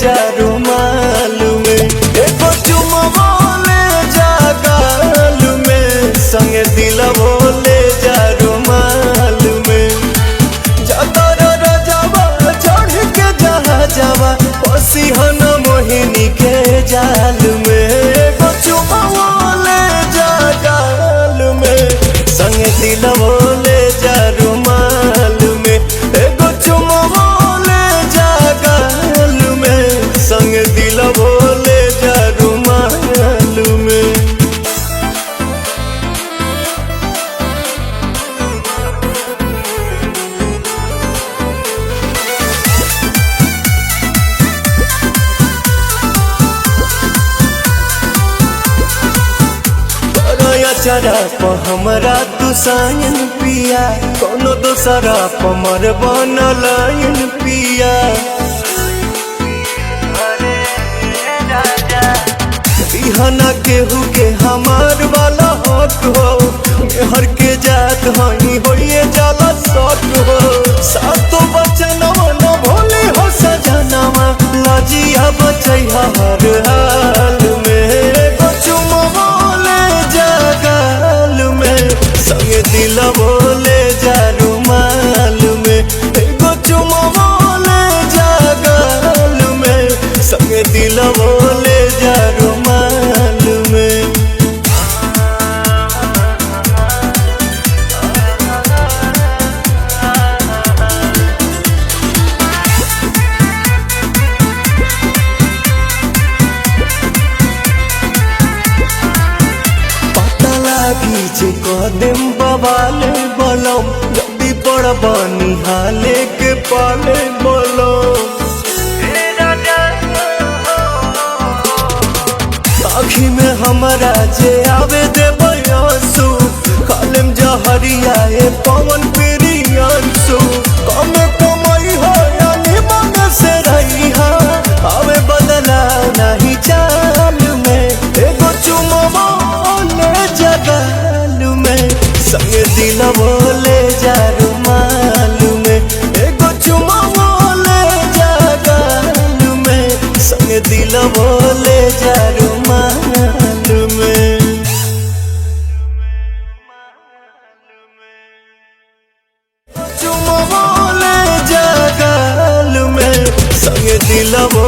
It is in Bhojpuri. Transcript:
जा रुमाल में, एगो चुमवा ले जा गाल में, संगे दिलवो ले जा रुमाल में। जातर रजवा चढ़ के जहा जावा पसीहन मोहिनी के जाल में, एगो चुमवा ले जा गाल में, संगे दिलवो ले जा रुमाल में, एगो चुमवा ले जा गाल में, संगे दिलवो ले जा रुमाल में। चरा प हमरा तू सायन पिया, कोनो दोसरा प मर बनलायन पिया। बिहना केहू के हमार वाला हक हो, मेहर के जात हई होइए जाला शक हो। सातो बचनवा न भोले हो सजनवा, लजिया बचै हर हाल में, एगो चुमवा ले जा गाल में, संगे दिलवो ले जा रुमाल में, एगो चुमवा ले जा गाल में, संगे दिलवो ले जा रुमाल में। जे कदम बवाले बलम, जल्दी बड़ बनी हाले के पाले बलम। आँखी में हमरा जे आवे देबै आंसू, कालेम जहरिया ए पवन प्रियांशु। कमे कमाई हो यानी मन से रही हा, आवे बदला नहीं चाल में, एगो चुमवा ले जा गाल में, संगे दिलवो ले जा रुमाल में, एगो चुमवा ले जा गाल में, संगे दिलवो ले जा रुमाल में। चुमवा ले जा गाल में, संगे दिलवो